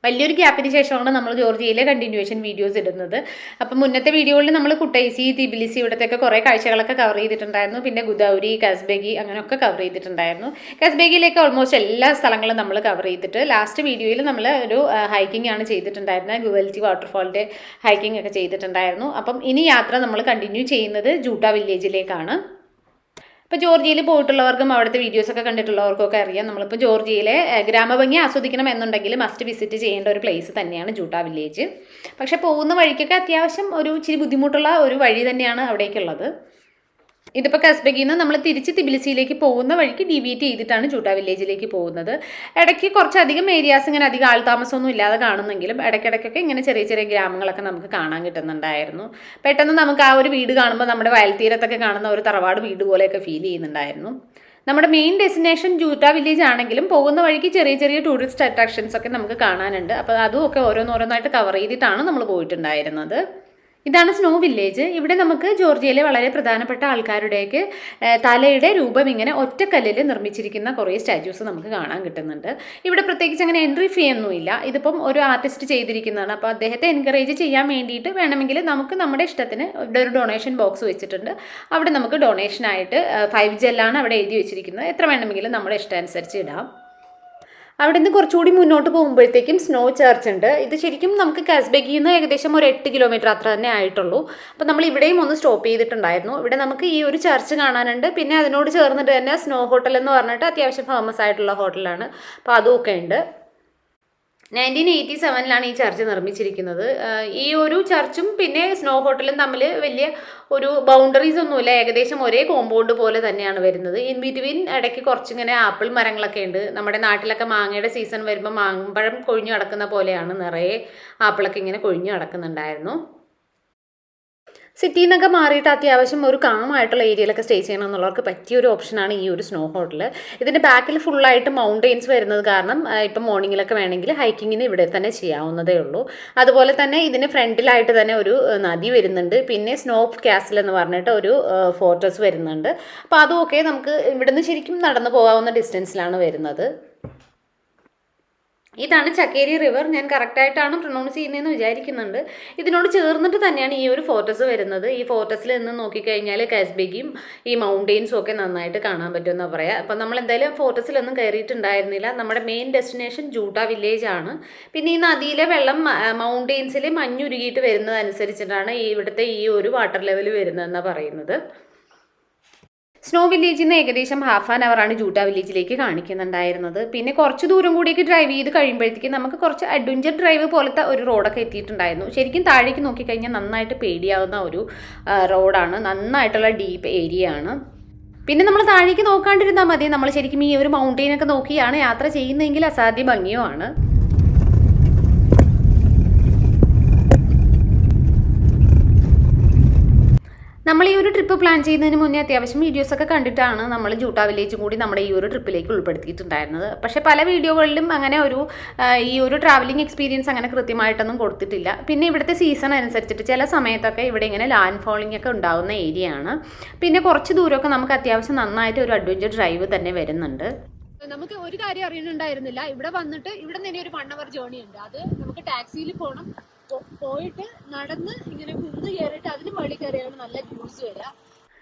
വലിയൊരു ഗ്യാപ്പിന് ശേഷമാണ് നമ്മൾ ജോർജിയയിലെ കണ്ടിന്യൂവേഷൻ വീഡിയോസ് ഇടുന്നത്. അപ്പം മുന്നത്തെ വീഡിയോയിൽ നമ്മൾ കുട്ടൈസി, തിബിലിസി ഇവിടത്തെയൊക്കെ കുറേ കാഴ്ചകളൊക്കെ കവർ ചെയ്തിട്ടുണ്ടായിരുന്നു. പിന്നെ ഗുദൗരി, കസ്ബെഗി അങ്ങനെയൊക്കെ കവർ ചെയ്തിട്ടുണ്ടായിരുന്നു. കസ്ബെഗിയിലേക്ക് ഓൾമോസ്റ്റ് എല്ലാ സ്ഥലങ്ങളും നമ്മൾ കവർ ചെയ്തിട്ട് ലാസ്റ്റ് വീഡിയോയിൽ നമ്മൾ ഒരു ഹൈക്കിംഗ് ആണ് ചെയ്തിട്ടുണ്ടായിരുന്നത്. ഗുവൽറ്റി വാട്ടർഫോളിൻ്റെ ഹൈക്കിംഗ് ഒക്കെ ചെയ്തിട്ടുണ്ടായിരുന്നു. അപ്പം ഇനി യാത്ര നമ്മൾ കണ്ടിന്യൂ ചെയ്യുന്നത് ജൂട്ട വില്ലേജിലേക്കാണ്. ഇപ്പോൾ ജോർജിയയിൽ പോയിട്ടുള്ളവർക്കും അവിടുത്തെ വീഡിയോസൊക്കെ കണ്ടിട്ടുള്ളവർക്കും ഒക്കെ അറിയാം, നമ്മളിപ്പോൾ ജോർജിയയിലെ ഗ്രാമഭംഗി ആസ്വദിക്കണം എന്നുണ്ടെങ്കിൽ മസ്റ്റ് വിസിറ്റ് ചെയ്യേണ്ട ഒരു പ്ലേസ് തന്നെയാണ് ജൂട്ട വില്ലേജ്. പക്ഷേ പോകുന്ന വഴിക്കൊക്കെ അത്യാവശ്യം ഒരു ഇച്ചിരി ബുദ്ധിമുട്ടുള്ള ഒരു വഴി തന്നെയാണ് അവിടേക്കുള്ളത്. ഇതിപ്പോൾ കസ്ബെഗിൽ നിന്ന് നമ്മൾ തിരിച്ച് തിബിലിസിയിലേക്ക് പോകുന്ന വഴിക്ക് ഡീവിയേറ്റ് ചെയ്തിട്ടാണ് ജൂട്ട വില്ലേജിലേക്ക് പോകുന്നത്. ഇടയ്ക്ക് കുറച്ചധികം ഏരിയാസ് ഇങ്ങനെ അധികം ആൾതാമസമൊന്നും ഇല്ലാതെ കാണുന്നെങ്കിലും ഇടയ്ക്കിടയ്ക്കൊക്കെ ഇങ്ങനെ ചെറിയ ചെറിയ ഗ്രാമങ്ങളൊക്കെ നമുക്ക് കാണാൻ കിട്ടുന്നുണ്ടായിരുന്നു. പെട്ടെന്ന് നമുക്ക് ആ ഒരു വീട് കാണുമ്പോൾ നമ്മുടെ വയൽത്തീരത്തൊക്കെ കാണുന്ന ഒരു തറവാട് വീട് പോലെയൊക്കെ ഫീൽ ചെയ്യുന്നുണ്ടായിരുന്നു. നമ്മുടെ മെയിൻ ഡെസ്റ്റിനേഷൻ ജൂട്ട വില്ലേജ് ആണെങ്കിലും പോകുന്ന വഴിക്ക് ചെറിയ ചെറിയ ടൂറിസ്റ്റ് അട്രാക്ഷൻസ് ഒക്കെ നമുക്ക് കാണാനുണ്ട്. അപ്പോൾ അതും ഒക്കെ ഓരോന്നോരോന്നായിട്ട് കവർ ചെയ്തിട്ടാണ് നമ്മൾ പോയിട്ടുണ്ടായിരുന്നത്. ഇതാണ് സ്നോ വില്ലേജ്. ഇവിടെ നമുക്ക് ജോർജിയയിലെ വളരെ പ്രധാനപ്പെട്ട ആൾക്കാരുടെയൊക്കെ തലയുടെ രൂപം ഇങ്ങനെ ഒറ്റക്കല്ലിൽ നിർമ്മിച്ചിരിക്കുന്ന കുറേ സ്റ്റാച്യൂസ് നമുക്ക് കാണാൻ കിട്ടുന്നുണ്ട്. ഇവിടെ പ്രത്യേകിച്ച് അങ്ങനെ എൻട്രി ഫീ ഒന്നുമില്ല. ഇതിപ്പം ഒരു ആർട്ടിസ്റ്റ് ചെയ്തിരിക്കുന്നതാണ്. അപ്പോൾ അദ്ദേഹത്തെ എൻകറേജ് ചെയ്യാൻ വേണ്ടിയിട്ട് വേണമെങ്കിൽ നമുക്ക് നമ്മുടെ ഇഷ്ടത്തിന് ഇവിടെ ഒരു ഡൊണേഷൻ ബോക്സ് വെച്ചിട്ടുണ്ട്. അവിടെ നമുക്ക് ഡൊണേഷനായിട്ട് 5 ജെല്ലാണ് അവിടെ എഴുതി വെച്ചിരിക്കുന്നത്. എത്ര വേണമെങ്കിലും നമ്മുടെ ഇഷ്ടാനുസരിച്ച് ഇടാം. അവിടെ നിന്ന് കുറച്ചുകൂടി മുന്നോട്ട് പോകുമ്പോഴത്തേക്കും സ്നോ ചർച്ച് ഉണ്ട്. ഇത് ശരിക്കും നമുക്ക് കസ്ബെഗിൽ നിന്ന് ഏകദേശം ഒരു 8 കിലോമീറ്റർ അത്ര തന്നെ ആയിട്ടുള്ളൂ. അപ്പോൾ നമ്മൾ ഇവിടെയും ഒന്ന് സ്റ്റോപ്പ് ചെയ്തിട്ടുണ്ടായിരുന്നു. ഇവിടെ നമുക്ക് ഈ ഒരു ചർച്ച് കാണാനുണ്ട്. പിന്നെ അതിനോട് ചേർന്നിട്ട് തന്നെ സ്നോ ഹോട്ടൽ എന്ന് പറഞ്ഞിട്ട് അത്യാവശ്യം ഫേമസ് ആയിട്ടുള്ള ഹോട്ടലാണ്. അപ്പോൾ അതുമൊക്കെ ഉണ്ട്. 1987 ഈ ചർച്ച് നിർമ്മിച്ചിരിക്കുന്നത്. ഈ ഒരു ചർച്ചും പിന്നെ സ്നോ ഹോട്ടലും തമ്മിൽ വലിയ ഒരു ബൗണ്ടറീസ് ഒന്നുമില്ല. ഏകദേശം ഒരേ കോമ്പൗണ്ട് പോലെ തന്നെയാണ് വരുന്നത്. ഇൻ ബിറ്റ്വീൻ ഇടയ്ക്ക് കുറച്ചിങ്ങനെ ആപ്പിൾ മരങ്ങളൊക്കെ ഉണ്ട്. നമ്മുടെ നാട്ടിലൊക്കെ മാങ്ങയുടെ സീസൺ വരുമ്പോൾ മാമ്പഴം കൊഴിഞ്ഞു കിടക്കുന്ന പോലെയാണ്, നിറയെ ആപ്പിളൊക്കെ ഇങ്ങനെ കൊഴിഞ്ഞു കിടക്കുന്നുണ്ടായിരുന്നു. സിറ്റിയിൽ നിന്നൊക്കെ മാറിയിട്ട് അത്യാവശ്യം ഒരു കാമായിട്ടുള്ള ഏരിയയിലൊക്കെ സ്റ്റേ ചെയ്യണം എന്നുള്ളവർക്ക് പറ്റിയ ഒരു ഓപ്ഷനാണ് ഈ ഒരു സ്നോ ഹോട്ടൽ. ഇതിൻ്റെ ബാക്കിൽ ഫുള്ളായിട്ട് മൗണ്ടെയിൻസ് വരുന്നത് കാരണം ഇപ്പം മോർണിംഗിലൊക്കെ വേണമെങ്കിൽ ഹൈക്കിങ്ങിന് ഇവിടെ തന്നെ ചെയ്യാവുന്നതേ ഉള്ളൂ. അതുപോലെ തന്നെ ഇതിന് ഫ്രണ്ടിലായിട്ട് തന്നെ ഒരു നദി വരുന്നുണ്ട്. പിന്നെ സ്നോ കാസിൽ എന്ന് പറഞ്ഞിട്ട് ഒരു ഫോർട്രസ് വരുന്നുണ്ട്. അപ്പോൾ അതുമൊക്കെ നമുക്ക് ഇവിടുന്ന് ശരിക്കും നടന്നു പോകാവുന്ന ഡിസ്റ്റൻസിലാണ് വരുന്നത്. ഇതാണ് ചക്കേരി റിവർ. ഞാൻ കറക്റ്റായിട്ടാണ് പ്രൊനൗൺസ് ചെയ്യുന്നതെന്ന് വിചാരിക്കുന്നുണ്ട്. ഇതിനോട് ചേർന്നിട്ട് തന്നെയാണ് ഈ ഒരു ഫോർട്ടസ് വരുന്നത്. ഈ ഫോർട്ടസിൽ നിന്ന് നോക്കിക്കഴിഞ്ഞാൽ കസ്ബെഗിയും ഈ മൗണ്ടെയിൻസും ഒക്കെ നന്നായിട്ട് കാണാൻ പറ്റുമെന്നാണ് പറയാം. അപ്പം നമ്മൾ എന്തായാലും ഫോർട്ടസിലൊന്നും കയറിയിട്ടുണ്ടായിരുന്നില്ല. നമ്മുടെ മെയിൻ ഡെസ്റ്റിനേഷൻ ജൂട്ട വില്ലേജ് ആണ്. പിന്നെ ഈ നദിയിലെ വെള്ളം മൗണ്ടെയിൻസിൽ മഞ്ഞുരുകിയിട്ട് വരുന്നതനുസരിച്ചിട്ടാണ് ഇവിടുത്തെ ഈ ഒരു വാട്ടർ ലെവൽ വരുന്നതെന്നാണ് പറയുന്നത്. സ്നോ വില്ലേജിൽ നിന്ന് ഏകദേശം ½ ആൻ അവറാണ് ജൂട്ട വില്ലേജിലേക്ക് കാണിക്കുന്നുണ്ടായിരുന്നത്. പിന്നെ കുറച്ച് ദൂരം കൂടിയൊക്കെ ഡ്രൈവ് ചെയ്ത് കഴിയുമ്പോഴത്തേക്കും നമുക്ക് കുറച്ച് അഡ്വഞ്ചർ ഡ്രൈവ് പോലത്തെ ഒരു റോഡൊക്കെ എത്തിയിട്ടുണ്ടായിരുന്നു. ശരിക്കും താഴേക്ക് നോക്കിക്കഴിഞ്ഞാൽ നന്നായിട്ട് പേടിയാവുന്ന ഒരു റോഡാണ്. നന്നായിട്ടുള്ള ഡീപ്പ് ഏരിയ ആണ്. പിന്നെ നമ്മൾ താഴേക്ക് നോക്കാണ്ടിരുന്നാൽ മതി. നമ്മൾ ശരിക്കും ഈ ഒരു മൗണ്ടെയിനൊക്കെ നോക്കിയാണ് യാത്ര ചെയ്യുന്നതെങ്കിൽ അസാധ്യ ഭംഗിയുമാണ്. നമ്മൾ ഈ ഒരു ട്രിപ്പ് പ്ലാൻ ചെയ്യുന്നതിന് മുന്നേ അത്യാവശ്യം വീഡിയോസൊക്കെ കണ്ടിട്ടാണ് നമ്മൾ ജൂട്ട വില്ലേജും കൂടി നമ്മുടെ ഈ ഒരു ട്രിപ്പിലേക്ക് ഉൾപ്പെടുത്തിയിട്ടുണ്ടായിരുന്നത്. പക്ഷേ പല വീഡിയോകളിലും അങ്ങനെ ഈ ഒരു ട്രാവലിംഗ് എക്സ്പീരിയൻസ് അങ്ങനെ കൃത്യമായിട്ടൊന്നും കൊടുത്തിട്ടില്ല. പിന്നെ ഇവിടുത്തെ സീസൺ അനുസരിച്ചിട്ട് ചില സമയത്തൊക്കെ ഇവിടെ ഇങ്ങനെ ലാൻഡ് ഫോളിംഗ് ഒക്കെ ഉണ്ടാകുന്ന ഏരിയ ആണ്. പിന്നെ കുറച്ച് ദൂരമൊക്കെ നമുക്ക് അത്യാവശ്യം നന്നായിട്ട് ഒരു അഡ്വഞ്ചർ ഡ്രൈവ് തന്നെ വരുന്നുണ്ട്. നമുക്ക് ഒരു കാര്യം അറിയുന്നുണ്ടായിരുന്നില്ല, ഇവിടെ വന്നിട്ട് ഇവിടെ തന്നെ ഒരു 1 അവർ ജേർണി ഉണ്ട്. അത് നമുക്ക് ടാക്സിയിൽ പോകണം. പോയിട്ട് നടന്ന് ഇങ്ങനെ കുന്ന് കയറിയിട്ട് അതിന് മുകളിൽ കയറിയാണ് നല്ല വ്യൂസ് വരിക.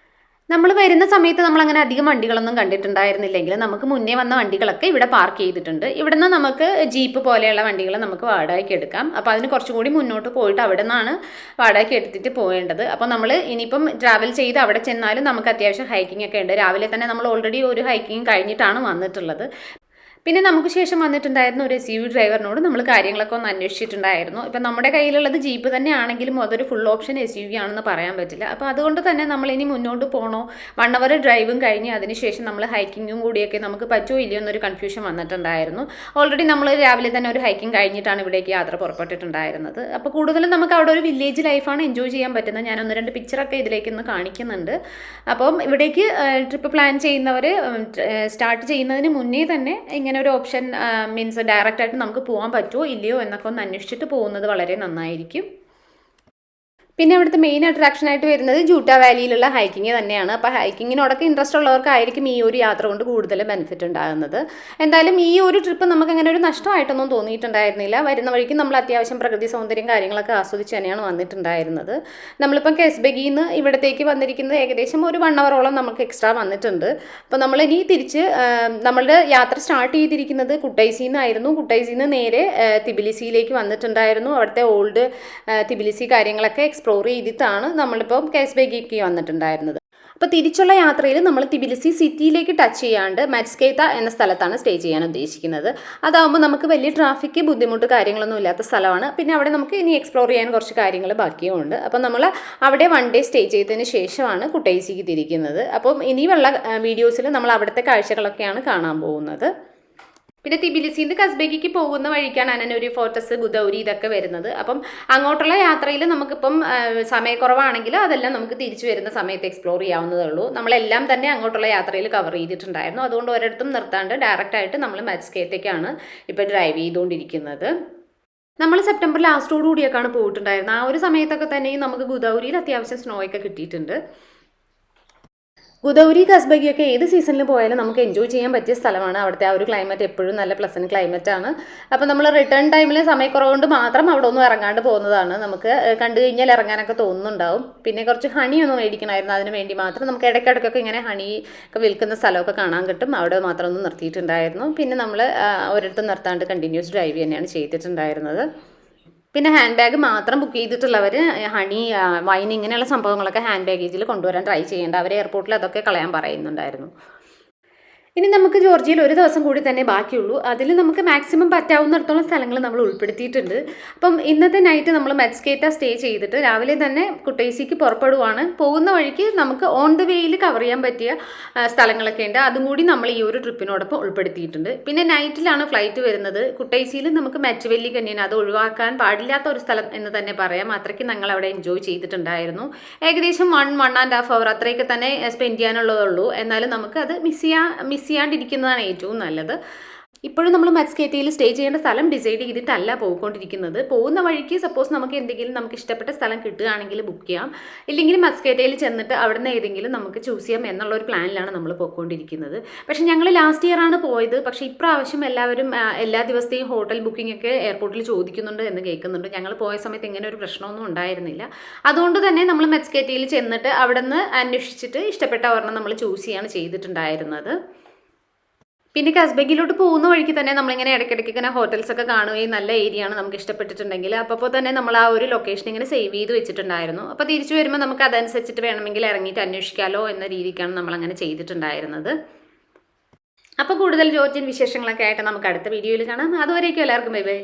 നമ്മൾ വരുന്ന സമയത്ത് നമ്മൾ അങ്ങനെ അധികം വണ്ടികളൊന്നും കണ്ടിട്ടുണ്ടായിരുന്നില്ലെങ്കിൽ നമുക്ക് മുന്നേ വന്ന വണ്ടികളൊക്കെ ഇവിടെ പാർക്ക് ചെയ്തിട്ടുണ്ട്. ഇവിടെ നിന്ന് നമുക്ക് ജീപ്പ് പോലെയുള്ള വണ്ടികൾ നമുക്ക് വാടകയ്ക്ക് എടുക്കാം. അപ്പോൾ അതിന് കുറച്ചും കൂടി മുന്നോട്ട് പോയിട്ട് അവിടെ നിന്നാണ് വാടകയ്ക്ക് എടുത്തിട്ട് പോകേണ്ടത്. അപ്പോൾ നമ്മൾ ഇനിയിപ്പം ട്രാവൽ ചെയ്ത് അവിടെ ചെന്നാലും നമുക്ക് അത്യാവശ്യം ഹൈക്കിംഗ് ഒക്കെ ഉണ്ട്. രാവിലെ തന്നെ നമ്മൾ ഓൾറെഡി ഒരു ഹൈക്കിംഗ് കഴിഞ്ഞിട്ടാണ് വന്നിട്ടുള്ളത്. പിന്നെ നമുക്ക് ശേഷം വന്നിട്ടുണ്ടായിരുന്ന ഒരു SUV ഡ്രൈവറിനോട് നമ്മൾ കാര്യങ്ങളൊക്കെ ഒന്ന് അന്വേഷിച്ചിട്ടുണ്ടായിരുന്നു. ഇപ്പം നമ്മുടെ കയ്യിലുള്ളത് ജീപ്പ് തന്നെ ആണെങ്കിലും അതൊരു ഫുൾ ഓപ്ഷൻ SUV ആണെന്ന് പറയാൻ പറ്റില്ല. അപ്പോൾ അതുകൊണ്ട് തന്നെ നമ്മൾ ഇനി മുന്നോട്ട് പോകണോ, 1 അവർ ഡ്രൈവും കഴിഞ്ഞ് അതിനുശേഷം നമ്മൾ ഹൈക്കിങ്ങും കൂടിയൊക്കെ നമുക്ക് പറ്റുമോ ഇല്ലയോ എന്നൊരു കൺഫ്യൂഷൻ വന്നിട്ടുണ്ടായിരുന്നു. ഓൾറെഡി നമ്മൾ രാവിലെ തന്നെ ഒരു ഹൈക്കിംഗ് കഴിഞ്ഞിട്ടാണ് ഇവിടേക്ക് യാത്ര പുറപ്പെട്ടിട്ടുണ്ടായിരുന്നത്. അപ്പോൾ കൂടുതലും നമുക്ക് അവിടെ ഒരു വില്ലേജ് ലൈഫാണ് എൻജോയ് ചെയ്യാൻ പറ്റുന്നത്. ഞാൻ 1-2 പിക്ചറൊക്കെ ഇതിലേക്ക് ഒന്ന് കാണിക്കുന്നുണ്ട്. അപ്പം ഇവിടേക്ക് ട്രിപ്പ് പ്ലാൻ ചെയ്യുന്നവർ സ്റ്റാർട്ട് ചെയ്യുന്നതിന് മുന്നേ തന്നെ ഇങ്ങനെ ഒരു ഓപ്ഷൻ മീൻസ് ഡയറക്റ്റ് ആയിട്ട് നമുക്ക് പോകാൻ പറ്റുമോ ഇല്ലയോ എന്നൊക്കെ ഒന്ന് അന്വേഷിച്ചിട്ട് പോകുന്നത് വളരെ നന്നായിരിക്കും. പിന്നെ അവിടുത്തെ മെയിൻ അട്രാക്ഷൻ ആയിട്ട് വരുന്നത് ജൂട്ട വാലിയിലുള്ള ഹൈക്കിങ് തന്നെയാണ്. അപ്പോൾ ഹൈക്കിങ്ങിനോടൊക്കെ ഇൻട്രസ്റ്റ് ഉള്ളവർക്കായിരിക്കും ഈ ഒരു യാത്ര കൊണ്ട് കൂടുതൽ ബെനിഫിറ്റ് ഉണ്ടാകുന്നത്. എന്തായാലും ഈ ഒരു ട്രിപ്പ് നമുക്ക് അങ്ങനെ ഒരു നഷ്ടമായിട്ടൊന്നും തോന്നിയിട്ടുണ്ടായിരുന്നില്ല. വരുന്ന വഴിക്ക് നമ്മൾ അത്യാവശ്യം പ്രകൃതി സൗന്ദര്യം കാര്യങ്ങളൊക്കെ ആസ്വദിച്ച് തന്നെയാണ് വന്നിട്ടുണ്ടായിരുന്നത്. നമ്മളിപ്പം കെസ്ബെഗിയിൽ നിന്ന് ഇവിടത്തേക്ക് വന്നിരിക്കുന്നത് ഏകദേശം ഒരു 1 ഹവറോളം നമുക്ക് എക്സ്ട്രാ വന്നിട്ടുണ്ട്. അപ്പോൾ നമ്മളിനി തിരിച്ച് നമ്മളുടെ യാത്ര സ്റ്റാർട്ട് ചെയ്തിരിക്കുന്നത് കുട്ടൈസിൽ നിന്നായിരുന്നു. കുട്ടൈസിൽ നിന്ന് നേരെ തിബിലിസിയിലേക്ക് വന്നിട്ടുണ്ടായിരുന്നു. അവിടുത്തെ ഓൾഡ് തിബിലിസി കാര്യങ്ങളൊക്കെ എക്സ്പ്ലോർ ചെയ്തിട്ടാണ് നമ്മളിപ്പം കെസ്ബെഗിക്ക് വന്നിട്ടുണ്ടായിരുന്നത്. അപ്പോൾ തിരിച്ചുള്ള യാത്രയിൽ നമ്മൾ തിബിലിസി സിറ്റിയിലേക്ക് ടച്ച് ചെയ്യാണ്ട് മെറ്റ്സ്കേത്ത എന്ന സ്ഥലത്താണ് സ്റ്റേ ചെയ്യാൻ ഉദ്ദേശിക്കുന്നത്. അതാകുമ്പോൾ നമുക്ക് വലിയ ട്രാഫിക് ബുദ്ധിമുട്ട് കാര്യങ്ങളൊന്നും ഇല്ലാത്ത സ്ഥലമാണ്. പിന്നെ അവിടെ നമുക്ക് ഇനി എക്സ്പ്ലോർ ചെയ്യാൻ കുറച്ച് കാര്യങ്ങൾ ബാക്കിയുമുണ്ട്. അപ്പം നമ്മൾ അവിടെ 1 ഡേ സ്റ്റേ ചെയ്തതിന് ശേഷമാണ് കുട്ടൈസിക്ക് തിരിക്കുന്നത്. അപ്പം ഇനിയുള്ള വീഡിയോസിൽ നമ്മൾ അവിടുത്തെ കാഴ്ചകളൊക്കെയാണ് കാണാൻ പോകുന്നത്. പിന്നെ തിബിലിസിന്ന് കസ്ബെഗിക്ക് പോകുന്ന വഴിക്കാണ് അനനൂരി ഫോർട്ടസ്, ഗുദൗരി ഇതൊക്കെ വരുന്നത്. അപ്പം അങ്ങോട്ടുള്ള യാത്രയിൽ നമുക്കിപ്പം സമയക്കുറവാണെങ്കിൽ അതെല്ലാം നമുക്ക് തിരിച്ചു വരുന്ന സമയത്ത് എക്സ്പ്ലോർ ചെയ്യാവുന്നതേ ഉള്ളൂ. നമ്മളെല്ലാം തന്നെ അങ്ങോട്ടുള്ള യാത്രയിൽ കവർ ചെയ്തിട്ടുണ്ടായിരുന്നു. അതുകൊണ്ട് ഒരിടത്തും നിർത്താണ്ട് ഡയറക്റ്റായിട്ട് നമ്മൾ മെറ്റ്സ്കേത്തേക്കാണ് ഇപ്പോൾ ഡ്രൈവ് ചെയ്തുകൊണ്ടിരിക്കുന്നത്. നമ്മൾ സെപ്റ്റംബർ ലാസ്റ്റോടുകൂടിയൊക്കെയാണ് പോയിട്ടുണ്ടായിരുന്നത്. ആ ഒരു സമയത്തൊക്കെ തന്നെയും നമുക്ക് ഗുദൗരിയിൽ അത്യാവശ്യം സ്നോ ഒക്കെ കിട്ടിയിട്ടുണ്ട്. ഗുദൗരി, കസ്ബെഗിയൊക്കെ ഏത് സീസണിൽ പോയാലും നമുക്ക് എൻജോയ് ചെയ്യാൻ പറ്റിയ സ്ഥലമാണ്. അവിടുത്തെ ആ ഒരു ക്ലൈമറ്റ് എപ്പോഴും നല്ല പ്ലസൻറ്റ് ക്ലൈമറ്റാണ്. അപ്പോൾ നമ്മൾ റിട്ടേൺ ടൈമിൽ സമയക്കുറവുകൊണ്ട് മാത്രം അവിടെ ഒന്നും ഇറങ്ങാണ്ട് പോകുന്നതാണ്. നമുക്ക് കണ്ടു കഴിഞ്ഞാൽ ഇറങ്ങാനൊക്കെ തോന്നുന്നുണ്ടാവും. പിന്നെ കുറച്ച് ഹണി ഒന്ന് മേടിക്കണമായിരുന്നു. അതിന് വേണ്ടി മാത്രം നമുക്ക് ഇടയ്ക്കിടയ്ക്കൊക്കെ ഇങ്ങനെ ഹണി ഒക്കെ വിൽക്കുന്ന സ്ഥലമൊക്കെ കാണാൻ കിട്ടും. അവിടെ മാത്രം ഒന്ന് നിർത്തിയിട്ടുണ്ടായിരുന്നു. പിന്നെ നമ്മൾ ഒരിടത്തും നിർത്താണ്ട് കണ്ടിന്യൂസ് ഡ്രൈവ് തന്നെയാണ് ചെയ്തിട്ടുണ്ടായിരുന്നത്. പിന്നെ ഹാൻഡ് ബാഗ് മാത്രം ബുക്ക് ചെയ്തിട്ടുള്ളവർ ഹണി, വൈൻ ഇങ്ങനെയുള്ള സംഭവങ്ങളൊക്കെ ഹാൻഡ് ബാഗേജിൽ കൊണ്ടുവരാൻ ട്രൈ ചെയ്യേണ്ട. അവർ എയർപോർട്ടിൽ അതൊക്കെ കളയാൻ പറയുന്നുണ്ടായിരുന്നു. ഇനി നമുക്ക് ജോർജിയയിൽ ഒരു ദിവസം കൂടി തന്നെ ബാക്കിയുള്ളൂ. അതിൽ നമുക്ക് മാക്സിമം പറ്റാവുന്നിടത്തോളം സ്ഥലങ്ങൾ നമ്മൾ ഉൾപ്പെടുത്തിയിട്ടുണ്ട്. അപ്പം ഇന്നത്തെ നൈറ്റ് നമ്മൾ മെറ്റ്സ്കേത്ത സ്റ്റേ ചെയ്തിട്ട് രാവിലെ തന്നെ കുട്ടൈസിക്ക് പുറപ്പെടുവാണ്. പോകുന്ന വഴിക്ക് നമുക്ക് ഓൺ ദ വേയിൽ കവർ ചെയ്യാൻ പറ്റിയ സ്ഥലങ്ങളൊക്കെ ഉണ്ട്. അതും കൂടി നമ്മൾ ഈ ഒരു ട്രിപ്പിനോടൊപ്പം ഉൾപ്പെടുത്തിയിട്ടുണ്ട്. പിന്നെ നൈറ്റിലാണ് ഫ്ലൈറ്റ് വരുന്നത്. കുട്ടൈസിയിൽ നമുക്ക് മെറ്റ്വെല്ലി തന്നെയാണ്. അത് ഒഴിവാക്കാൻ പാടില്ലാത്ത ഒരു സ്ഥലം എന്ന് തന്നെ പറയാം. അത്രയ്ക്ക് ഞങ്ങൾ അവിടെ എൻജോയ് ചെയ്തിട്ടുണ്ടായിരുന്നു. ഏകദേശം 1.5 അവർ അത്രയൊക്കെ തന്നെ സ്പെൻഡ് ചെയ്യാനുള്ളതുള്ളൂ. എന്നാലും നമുക്ക് അത് മിസ് ചെയ്യാണ്ടിരിക്കുന്നതാണ് ഏറ്റവും നല്ലത്. ഇപ്പോഴും നമ്മൾ മെറ്റ്സ്കേത്തയിൽ സ്റ്റേ ചെയ്യേണ്ട സ്ഥലം ഡിസൈഡ് ചെയ്തിട്ടല്ല പോയിക്കൊണ്ടിരിക്കുന്നത്. പോകുന്ന വഴിക്ക് സപ്പോസ് നമുക്ക് എന്തെങ്കിലും നമുക്ക് ഇഷ്ടപ്പെട്ട സ്ഥലം കിട്ടുകയാണെങ്കിൽ ബുക്ക് ചെയ്യാം. ഇല്ലെങ്കിൽ മെറ്റ്സ്കേത്തയിൽ ചെന്നിട്ട് അവിടെ നിന്ന് ഏതെങ്കിലും നമുക്ക് ചൂസ് ചെയ്യാം എന്നുള്ള ഒരു പ്ലാനിലാണ് നമ്മൾ പോയിക്കൊണ്ടിരിക്കുന്നത്. പക്ഷേ ഞങ്ങൾ ലാസ്റ്റ് ഇയർ ആണ് പോയത്. പക്ഷേ ഇപ്രാവശ്യം എല്ലാവരും എല്ലാ ദിവസത്തെയും ഹോട്ടൽ ബുക്കിംഗ് ഒക്കെ എയർപോർട്ടിൽ ചോദിക്കുന്നുണ്ട് എന്ന് കേൾക്കുന്നുണ്ട്. ഞങ്ങൾ പോയ സമയത്ത് ഇങ്ങനെ ഒരു പ്രശ്നമൊന്നും ഉണ്ടായിരുന്നില്ല. അതുകൊണ്ട് തന്നെ നമ്മൾ മെറ്റ്സ്കേത്തയിൽ ചെന്നിട്ട് അവിടെ നിന്ന് അന്വേഷിച്ചിട്ട് ഇഷ്ടപ്പെട്ട ഒരെണ്ണം നമ്മൾ ചൂസ് ചെയ്യാണ് ചെയ്തിട്ടുണ്ടായിരുന്നത്. പിന്നെ കസ്ബെഗിലോട്ട് പോകുന്ന വഴിക്ക് തന്നെ നമ്മളിങ്ങനെ ഇടയ്ക്കിടയ്ക്ക് ഇങ്ങനെ ഹോട്ടൽസൊക്കെ കാണുകയും നല്ല ഏരിയ ആണ് നമുക്ക് ഇഷ്ടപ്പെട്ടിട്ടുണ്ടെങ്കിൽ അപ്പോൾ തന്നെ നമ്മൾ ആ ഒരു ലൊക്കേഷൻ ഇങ്ങനെ സേവ് ചെയ്ത് വെച്ചിട്ടുണ്ടായിരുന്നു. അപ്പോൾ തിരിച്ചു വരുമ്പോൾ നമുക്ക് അതനുസരിച്ചിട്ട് വേണമെങ്കിൽ ഇറങ്ങിയിട്ട് അന്വേഷിക്കാമല്ലോ എന്ന രീതിക്കാണ് നമ്മളങ്ങനെ ചെയ്തിട്ടുണ്ടായിരുന്നത്. അപ്പോൾ കൂടുതൽ ജോർജിയൻ വിശേഷങ്ങളൊക്കെ ആയിട്ട് നമുക്ക് അടുത്ത വീഡിയോയിൽ കാണാം. അതുവരേക്കും എല്ലാവർക്കും ബൈ ബൈ.